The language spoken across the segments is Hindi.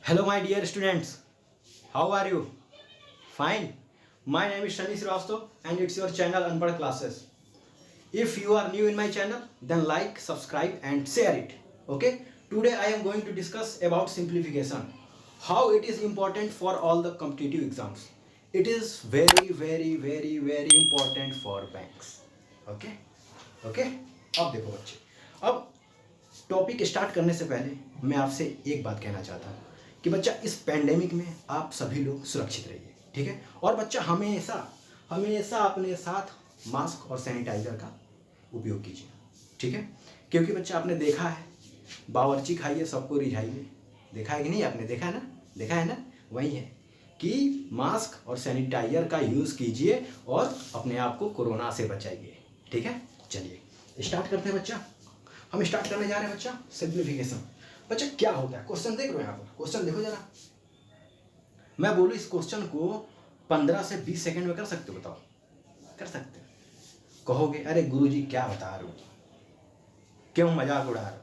Hello, my dear students. How are you? Fine. My name is Shani Srivastava and it's your channel Unpad Classes. If you are new in my channel, then like, subscribe and share it. Okay? Today I am going to discuss about simplification. How it is important for all the competitive exams. It is very important for banks. Okay? Okay? अब देखो बच्चे, अब टॉपिक स्टार्ट करने से पहले मैं आपसे एक बात कहना चाहता हूँ कि बच्चा इस पैंडेमिक में आप सभी लोग सुरक्षित रहिए, ठीक है। और बच्चा हमेशा हमेशा अपने साथ मास्क और सैनिटाइजर का उपयोग कीजिए, ठीक है। क्योंकि बच्चा आपने देखा है, बावर्ची खाइए सबको रिझाइए, देखा है कि नहीं आपने? देखा है ना, वही है कि मास्क और सैनिटाइजर का यूज़ कीजिए और अपने आप को कोरोना से बचाइए, ठीक है। चलिए स्टार्ट करते हैं बच्चा। हम स्टार्ट करने जा रहे हैं बच्चा सिंप्लीफिकेशन। बच्चा क्या होता है, क्वेश्चन देख रहे हो यहाँ पर, क्वेश्चन देखो जरा। मैं बोलूँ इस क्वेश्चन को 15 से 20 सेकंड में कर सकते हो? बताओ, कर सकते हो? कहोगे अरे गुरुजी क्या बता रहे हो, क्यों मजाक उड़ा रहे हो?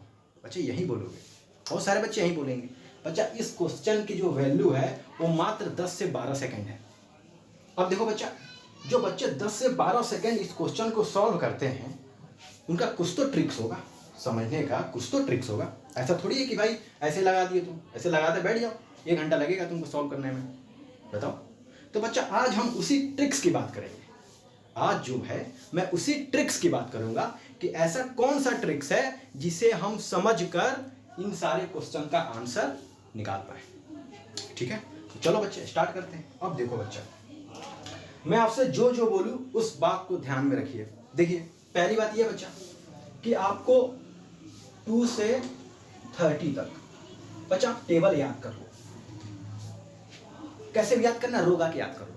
बच्चे यही बोलोगे, बहुत सारे बच्चे यही बोलेंगे। बच्चा इस क्वेश्चन की जो वैल्यू है वो मात्र 10 से 12 सेकंड है। अब देखो बच्चा, जो बच्चे 10 से 12 सेकंड इस क्वेश्चन को सॉल्व करते हैं उनका कुछ तो ट्रिक्स होगा, समझने का कुछ तो ट्रिक्स होगा। ऐसा थोड़ी है कि भाई ऐसे लगा दिए, तुम ऐसे लगाते बैठ जाओ, 1 घंटा लगेगा तुमको सॉल्व करने में, बताओ। तो बच्चा आज हम उसी ट्रिक्स की बात करेंगे। आज जो है मैं उसी ट्रिक्स की बात करूंगा कि ऐसा कौन सा ट्रिक्स है जिसे हम समझकर इन सारे क्वेश्चन का आंसर निकाल पाए, ठीक है। तो चलो बच्चे स्टार्ट करते हैं। अब देखो बच्चा, मैं आपसे जो जो बोलूं उस बात को ध्यान में रखिए। देखिए पहली बात यह बच्चा कि आपको 2 से 30 तक बच्चा आप टेबल याद कर लो। कैसे भी याद करना, रोगा के याद कर लो,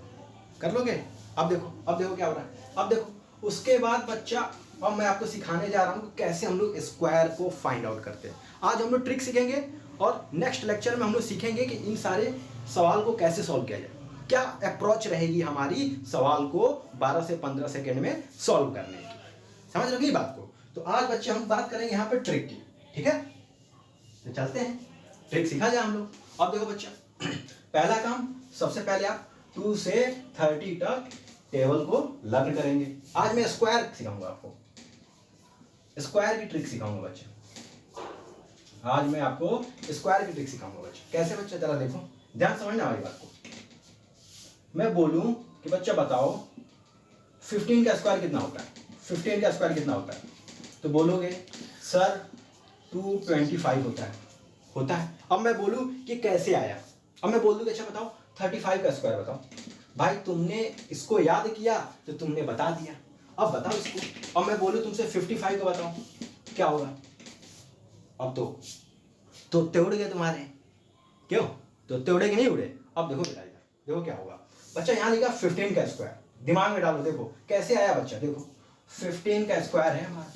कर लोगे? अब देखो क्या हो रहा है। अब देखो उसके बाद बच्चा, अब मैं आपको सिखाने जा रहा हूँ कैसे हम लोग स्क्वायर को फाइंड आउट करते हैं। आज हम लोग ट्रिक सीखेंगे और नेक्स्ट लेक्चर में हम लोग सीखेंगे कि इन सारे सवाल को कैसे सॉल्व किया जाए, क्या अप्रोच रहेगी हमारी सवाल को 12 से 15 सेकेंड में सॉल्व करने की। समझ लोगे बात को? तो आज बच्चे हम बात करेंगे यहाँ पे ट्रिक की, ठीक है। तो चलते हैं, ट्रिक सीखा जाए हम लोग। अब देखो बच्चा, पहला काम, सबसे पहले आप 2 से 30 तक टेबल को लर्न करेंगे। आज मैं स्क्वायर सिखाऊंगा आपको, स्क्वायर की ट्रिक सिखाऊंगा बच्चा। आज मैं आपको स्क्वायर की ट्रिक सिखाऊंगा बच्चा। कैसे बच्चा, जरा देखो, ध्यान समझना हमारी बात को। मैं बोलूं कि बच्चा बताओ 15 का स्क्वायर कितना होता है, 15 का स्क्वायर कितना होता है, तो बोलोगे सर 225 होता है। अब मैं बोलूं कि कैसे आया, अब मैं बोल दूं अच्छा बताओ 35 का स्क्वायर बताओ। भाई तुमने इसको याद किया तो तुमने बता दिया, अब बताओ इसको। अब मैं बोलूं तुमसे 55 का बताओ, क्या होगा? अब तो उड़ गए तुम्हारे, क्यों? तो उड़े कि नहीं उड़े? अब देखो बेटा, इधर देखो क्या होगा बच्चा, यहाँ लिखा 15 का स्क्वायर, दिमाग में डालो, देखो कैसे आया बच्चा। देखो 15 का स्क्वायर है हमारा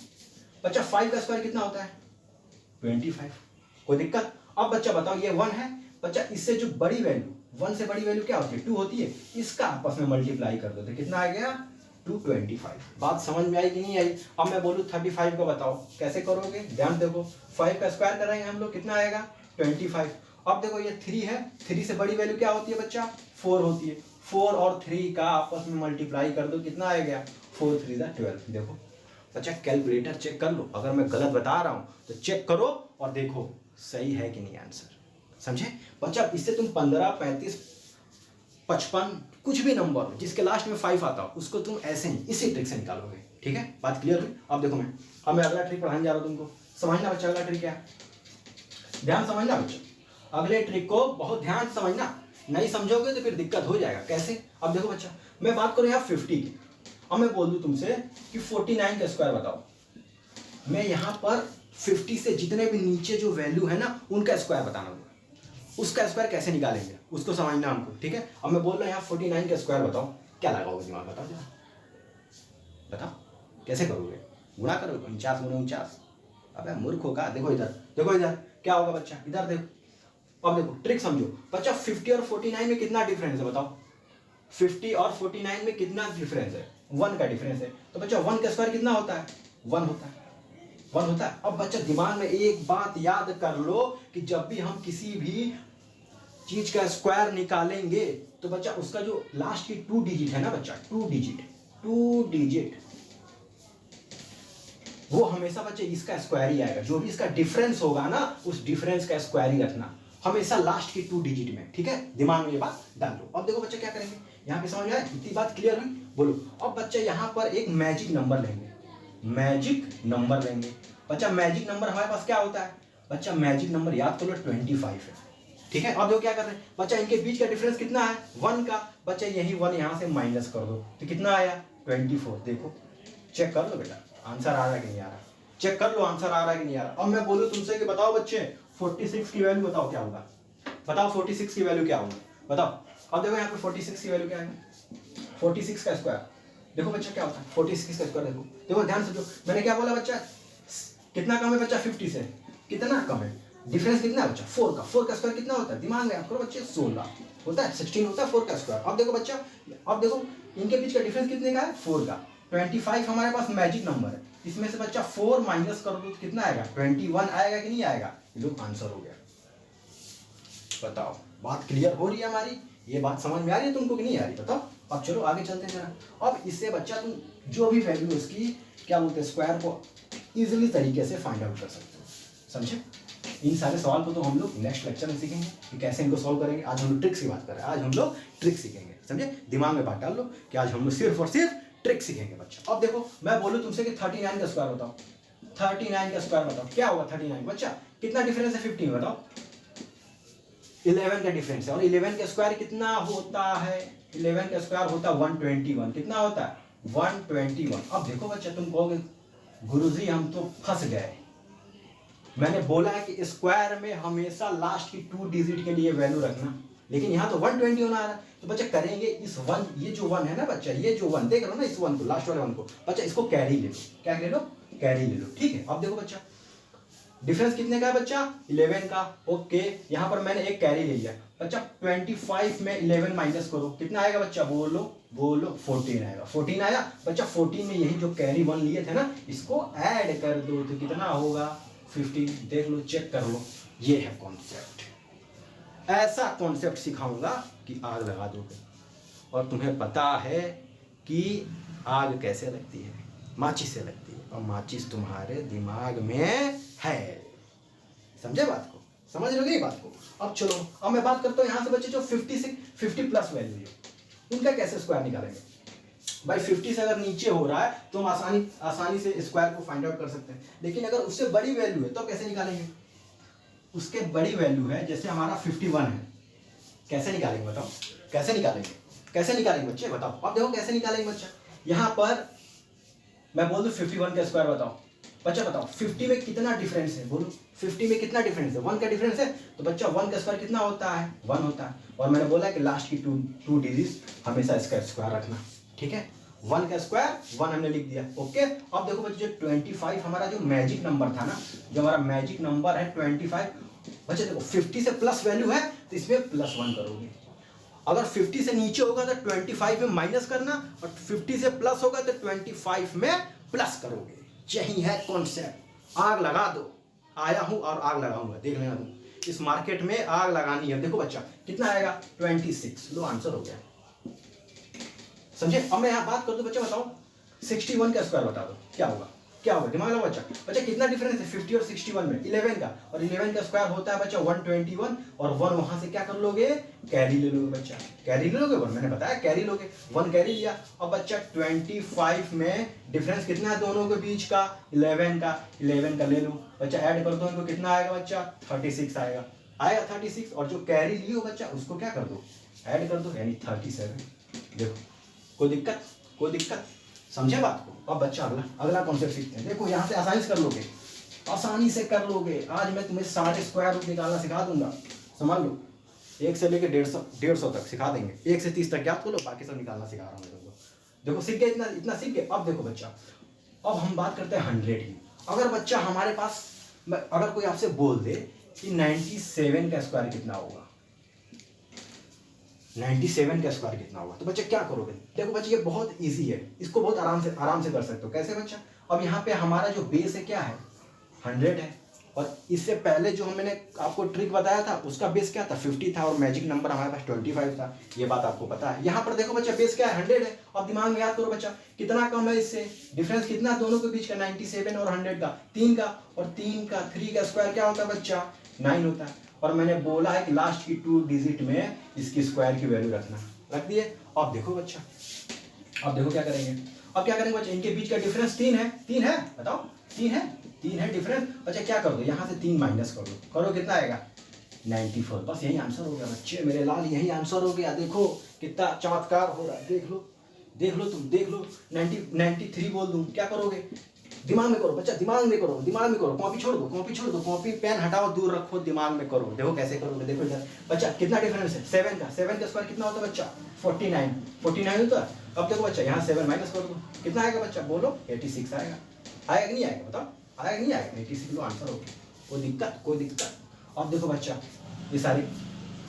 बच्चा। 5 का स्क्वायर कितना होता है? 25। कोई दिक्कत? अब बच्चा बताओ ये 1 है बच्चा, इससे जो बड़ी वैल्यू, 1 से बड़ी वैल्यू क्या होती है? 2 होती है। इसका आपस में मल्टीप्लाई कर दो तो कितना आ गया? 225। बात समझ में आई कि नहीं आई? अब मैं बोलूँ 35 को बताओ, कैसे करोगे? ध्यान देखो, 5 का स्क्वायर करेंगे हम लोग, कितना आएगा? 25। अब देखो ये 3 है, 3 से बड़ी वैल्यू क्या होती है बच्चा? 4 होती है। 4 और 3 का आपस में मल्टीप्लाई कर दो, कितना आ गया? 4 3 12। देखो बच्चा कैलकुलेटर चेक कर लो, अगर मैं गलत बता रहा हूं तो चेक करो और देखो सही है कि नहीं आंसर, समझे बच्चा। इससे तुम 15, 35, 55 कुछ भी नंबर हो जिसके लास्ट में 5 आता हो उसको तुम ऐसे ही इसी ट्रिक से निकालोगे, ठीक है। बात क्लियर हुई? अब देखो मैं अगला ट्रिक पढ़ाने जा रहा हूं तुमको, समझना बच्चा। अगला ट्रिक क्या है, ध्यान समझना बच्चा, अगले ट्रिक को बहुत ध्यान से समझना, नहीं समझोगे तो फिर दिक्कत हो जाएगा। कैसे? अब देखो बच्चा, मैं बात करूं यहाँ 50 की। अब मैं बोल दूं तुमसे कि 49 का स्क्वायर बताओ। मैं यहाँ पर 50 से जितने भी नीचे जो वैल्यू है ना उनका स्क्वायर बताना होगा। उसका स्क्वायर कैसे निकालेंगे उसको समझना हमको, ठीक है। अब मैं बोल रहा हूँ यहाँ 49 का स्क्वायर बताओ, क्या लगाओगे दिमाग? बताओ कैसे करोगे? गुणा करोगे 49 गुणे 49? अबे मूर्ख होगा। देखो इधर क्या होगा बच्चा, इधर देखो। अब देखो ट्रिक समझो बच्चा, 50 और 49 में कितना डिफरेंस है बताओ? 50 और 49 में कितना डिफरेंस है? 1 का डिफरेंस है। तो बच्चा 1 का स्क्वायर कितना होता है? 1 होता है। अब बच्चा दिमाग में एक बात याद कर लो कि जब भी हम किसी भी चीज का स्क्वायर निकालेंगे तो बच्चा उसका जो लास्ट की 2 डिजिट है ना बच्चा, 2 डिजिट वो हमेशा बच्चे इसका स्क्वायर ही आएगा। जो भी इसका डिफरेंस होगा ना उस डिफरेंस का स्क्वायर ही रखना हमेशा लास्ट की 2 डिजिट में, ठीक है। दिमाग में ये बात डाल दो। अब देखो बच्चे क्या करेंगे, यहाँ पे समझ में आया, इतनी बात क्लियर हुई? बोलो। अब बच्चे यहाँ पर एक मैजिक नंबर लेंगे, मैजिक नंबर लेंगे। बच्चा मैजिक नंबर हमारे पास क्या होता है बच्चा, मैजिक नंबर याद कर लो 25 है, ठीक है। अब देखो क्या कर रहे हैं बच्चा, इनके बीच का डिफरेंस कितना है 1 का। बच्चा यही 1 यहाँ से माइनस कर दो तो कितना आया 24। देखो चेक कर लो बेटा आंसर आ रहा है कि नहीं आ रहा, चेक कर लो आंसर आ रहा है कि नहीं आ रहा। अब मैं बोलूं तुमसे कि बताओ बच्चे 46 की वैल्यू बताओ क्या होगा, बताओ 46 की वैल्यू क्या होगा बताओ। अब देखो यहाँ पे 46 की वैल्यू क्या है, 46 का स्क्वायर। देखो बच्चा क्या होता है 46 का स्क्वायर, देखो देखो ध्यान से। मैंने क्या बोला बच्चा, कितना कम है बच्चा 50 से, कितना कम है, डिफरेंस कितना है बच्चा 4 का स्क्वायर कितना होता है, दिमाग में याद करो बच्चे 16 होता है, 16 होता है 4 का स्क्वायर। अब देखो बच्चा, अब देखो इनके बीच का डिफरेंस कितने का है 4 का। 25 हमारे पास मैजिक नंबर है, इसमें से बच्चा 4 माइनस कर दो तो कितना आएगा 21 आएगा कि नहीं आएगा, ये लोग आंसर हो गया। बताओ बात क्लियर हो रही है हमारी, ये बात समझ में आ रही है तुमको कि नहीं आ रही बताओ। अब चलो आगे चलते हैं जरा। अब इससे बच्चा तुम जो भी वैल्यू उसकी क्या बोलते हैं स्क्वायर को इजीली तरीके से फाइंड आउट कर सकते हो, समझे। इन सारे सवाल को तो हम लोग नेक्स्ट लेक्चर में सीखेंगे कि कैसे इनको सॉल्व करेंगे। आज हम लोग ट्रिक्स की बात कर रहे हैं, आज हम लोग ट्रिक सीखेंगे, समझे। दिमाग में बात डाल लो कि आज हम लोग सिर्फ और सिर्फ ट्रिक सीखेंगे बच्चा। अब देखो मैं बोलूँ तुमसे कि 39 का स्क्वायर बताओ, 39 का स्क्वायर बताओ क्या होगा 39 बच्चा, कितना डिफरेंस है 15 बताओ, 11 का डिफरेंस है। और 11 का स्क्वायर कितना होता है, 11 का स्क्वायर होता है 121, कितना होता है 121। अब देखो बच्चा तुम कहोगे गुरुजी हम तो फंस गए, मैंने बोला है कि स्क्वायर में हमेशा लास्ट की 2 डिजिट के लिए वैल्यू रखना, लेकिन यहाँ तो 120 होना आ रहा है। तो बच्चा करेंगे इस 1, ये जो 1 है ना बच्चा, ये जो 1 देख रहे हो ना, इस 1 को, लास्ट वाले 1 को बच्चा इसको कैरी ले लो, क्या ले लो कैरी ले लो, ठीक है। अब देखो बच्चा डिफरेंस कितने का है बच्चा 11 का, ओके। यहाँ पर मैंने एक कैरी ले लिया बच्चा, 25 में 11 माइनस करो कितना आएगा बच्चा, बोलो बोलो 14 आएगा, 14 आया बच्चा। 14 में यही जो कैरी 1 लिए थे ना इसको ऐड कर दो तो कितना होगा 15। देख लो चेक कर लो, ये है कॉन्सेप्ट। ऐसा कॉन्सेप्ट सिखाऊंगा कि आग लगा दोगे। और तुम्हें पता है कि आग कैसे लगती है, माचिस से लगती है, और माचिस तुम्हारे दिमाग में है, समझे बात को, समझ लोगे बात को। अब चलो अब मैं बात करता हूँ यहाँ से बच्चे जो 50 प्लस वैल्यू है उनका कैसे स्क्वायर निकालेंगे। भाई 50 से अगर नीचे हो रहा है तो हम आसानी से स्क्वायर को फाइंड आउट कर सकते हैं, लेकिन अगर उससे बड़ी वैल्यू है तो कैसे निकालेंगे। उसके बड़ी वैल्यू है जैसे हमारा 51 है, कैसे निकालेंगे बताओ, कैसे निकालेंगे, कैसे निकालेंगे बच्चे बताओ। अब देखो कैसे निकालेंगे बच्चा, यहाँ पर मैं बोल दूं 51 का स्क्वायर बताओ बच्चा, बताओ 50 में कितना डिफरेंस है, बोलो 50 में कितना डिफरेंस है, 1 का डिफरेंस है तो बच्चा 1 का स्क्वायर कितना होता है 1 होता है। और मैंने बोला कि लास्ट की 2 डिजिट हमेशा इसका स्क्वायर रखना, ठीक है। 1 का स्क्वायर 1 हमने लिख दिया, ओके। अब देखो बच्चे 25 हमारा जो मैजिक नंबर था ना, जो हमारा मैजिक नंबर है 25 बच्चे, देखो 50 से प्लस वैल्यू है तो इसमें +1 करोगे। अगर 50 से नीचे होगा तो 25 में माइनस करना, और 50 से प्लस होगा तो 25 में प्लस करोगे। यही है कॉन्सेप्ट। आग लगा दो, आया हूं और आग लगाऊंगा, देख लेना तुम, इस मार्केट में आग लगानी है। देखो बच्चा कितना आएगा 26, लो आंसर हो गया, समझे। अब मैं यहाँ बात कर दूं बच्चा, बताओ 61 का स्क्वायर बता दो क्या होगा, क्या होगा दिमाग लगाओ बच्चा। बच्चा कितना डिफरेंस है 50 और 61 में 11 का, और 11 का स्क्वायर होता है बच्चा 121, और 1 वहां से क्या कर लोगे कैरी ले लोगे बच्चा, कैरी ले लोगे, मैंने बताया कैरी लोगे, 1 कैरी लिया। अब बच्चा 25 में डिफरेंस कितना है दोनों के बीच का 11 का ले लो बच्चा, ऐड कर दो इनको, कितना आएगा बच्चा 36 आएगा, 36। और जो कैरी लियो बच्चा उसको क्या कर दो ऐड कर दो, यानी 37। देखो कोई दिक्कत, समझे बात को। अब बच्चा अगला कॉन्सेप्ट सीखते हैं। देखो यहाँ से आसानी से कर लोगे, आसानी से कर लोगे। आज मैं तुम्हें सारे स्क्वायर रूट निकालना सिखा दूंगा, समझ लो 1 से लेकर 150 तक सिखा देंगे, 1 से 30 तक याद कर लो, बाकी सब निकालना सिखा रहा हूँ तुमको। देखो सीख गए, इतना सीख गए। अब देखो बच्चा, अब हम बात करते हैं 100 की। अगर बच्चा हमारे पास, अगर कोई आपसे बोल दे कि 97 का स्क्वायर कितना होगा, 97 का स्क्वायर कितना होगा, तो बच्चे क्या करोगे। देखो बच्चे ये बहुत इजी है, इसको बहुत आराम से कर सकते हो। कैसे बच्चा, अब यहाँ पे हमारा जो बेस है क्या है 100 है, और इससे पहले जो मैंने आपको ट्रिक बताया था उसका बेस क्या था, 50 था, और मैजिक नंबर हमारे पास 25 था, ये बात आपको पता है। यहाँ पर देखो बच्चा बेस क्या है, 100 है। अब दिमाग में याद करो बच्चा, कितना कम है इससे, डिफरेंस कितना दोनों के बीच का, 97 और 100 का, 3 का, और 3 का स्क्वायर क्या होता है बच्चा, 9 होता है। और मैंने बोला है कि लास्ट की 2 डिजिट में इसकी स्क्वायर की वैल्यू रखना, रख दिए। अब देखो बच्चा, अब देखो क्या करेंगे, अब क्या करेंगे बच्चा, इनके बीच का डिफरेंस 3 है, 3 है, बताओ 3 है, 3 है डिफरेंस। बच्चा क्या कर दो, यहाँ से 3 माइनस कर दो, करो कितना आएगा, 94। बस यही आंसर हो गया बच्चे मेरे लाल, यही आंसर हो गया। देखो कितना चमत्कार हो रहा है, देख लो, देख लो तुम, देख लो। 93 बोल दूं, क्या करोगे, दिमाग में करो बच्चा, दिमाग में करो, दिमाग में करो, कॉपी छोड़ दो, कॉपी छोड़ दो, कॉपी पेन हटाओ, दूर रखो, दिमाग में करो। देखो कैसे करोगे, देखो इधर बच्चा कितना डिफरेंस है, 7 का, 7 का स्क्वायर कितना होता है बच्चा, 49 होता है। अब देखो बच्चा यहाँ 7 माइनस कर दो, कितना आएगा बच्चा, बोलो 86 आएगा, आएगा कि नहीं आएगा, बताओ आएगा कि नहीं आएगा, 86 लो आंसर हो गया, कोई दिक्कत, कोई दिक्कत। अब देखो बच्चा ये सारी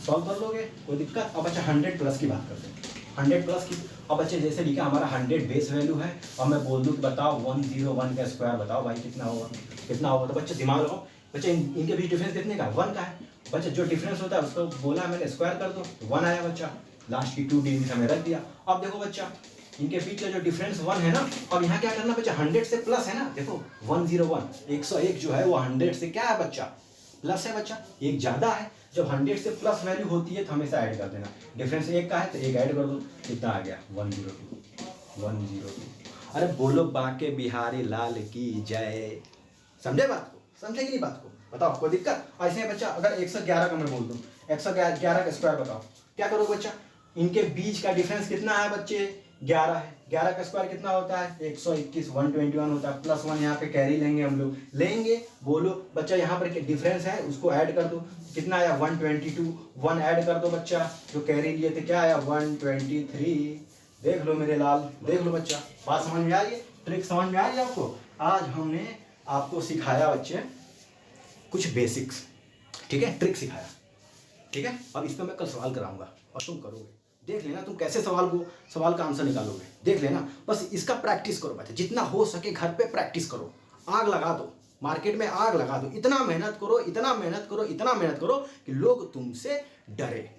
सॉल्व कर लोगे, कोई दिक्कत। अब बच्चा 100 प्लस की बात करते हैं, 100 प्लस की। अब बच्चे जैसे लिखा हमारा 100 बेस वैल्यू है, और मैं बोल दूं कि बताओ 101 का स्क्वायर बताओ भाई कितना होगा, कितना होगा। तो बच्चे दिमाग लगाओ, बच्चे इनके बीच डिफरेंस कितने का, 1 का है। बच्चे जो डिफरेंस होता है उसको बोला मैंने स्क्वायर कर दो, 1 आया बच्चा, लास्ट की 2 डिजिट हमें रख दिया। अब देखो बच्चा इनके बीच का जो डिफरेंस 1 है ना, अब यहाँ क्या करना बच्चा, 100 से प्लस है ना, देखो 101, 101 जो है वो 100 से क्या है बच्चा, प्लस है बच्चा, एक ज्यादा है। जब 100 से प्लस वैल्यू होती है तो हमेशा ऐड कर देना, डिफरेंस 1 का है तो 1 ऐड कर दो, कितना आ गया, 102। अरे बोलो बाके बिहारी लाल की जय, समझे बात को, समझे कि नहीं बात को, बताओ कोई दिक्कत। ऐसे बच्चा अगर 111 का मैं बोल दूं, 111 का स्क्वायर बताओ, क्या करोगे बच्चा, इनके बीच का डिफरेंस कितना है बच्चे, 11 है, 11 का स्क्वायर कितना होता है, 121, 121 होता है, प्लस 1 यहाँ पे कैरी लेंगे हम लोग, लेंगे, बोलो बच्चा यहाँ पर डिफरेंस है उसको ऐड कर दो, कितना आया, 122, 1 ऐड कर दो बच्चा, जो कैरी लिए थे क्या आया, 123। देख लो मेरे लाल, देख लो बच्चा, बात समझ में आ रही है, ट्रिक समझ में आ रही है आपको। आज हमने आपको सिखाया बच्चे कुछ बेसिक्स, ठीक है, ट्रिक सिखाया, ठीक है। अब इस पर मैं कल सवाल कराऊंगा और तुम करोगे, देख लेना तुम कैसे सवाल का आंसर निकालोगे, देख लेना। बस इसका प्रैक्टिस करो बच्चे, जितना हो सके घर पे प्रैक्टिस करो, आग लगा दो, मार्केट में आग लगा दो, इतना मेहनत करो, इतना मेहनत करो, इतना मेहनत करो कि लोग तुमसे डरे।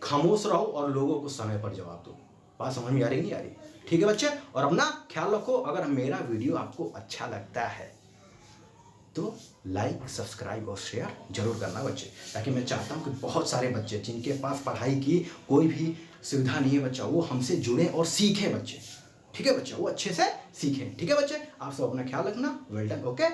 खामोश रहो और लोगों को समय पर जवाब दो। बात समझ में आ रही नहीं आ रही, ठीक है बच्चे। और अपना ख्याल रखो, अगर मेरा वीडियो आपको अच्छा लगता है तो लाइक, सब्सक्राइब और शेयर जरूर करना बच्चे, ताकि मैं चाहता हूं कि बहुत सारे बच्चे जिनके पास पढ़ाई की कोई भी सुविधा नहीं है बच्चा, वो हमसे जुड़े और सीखें बच्चे, ठीक है बच्चा, वो अच्छे से सीखें, ठीक है बच्चे। आप सब अपना ख्याल रखना, वेल डन, ओके।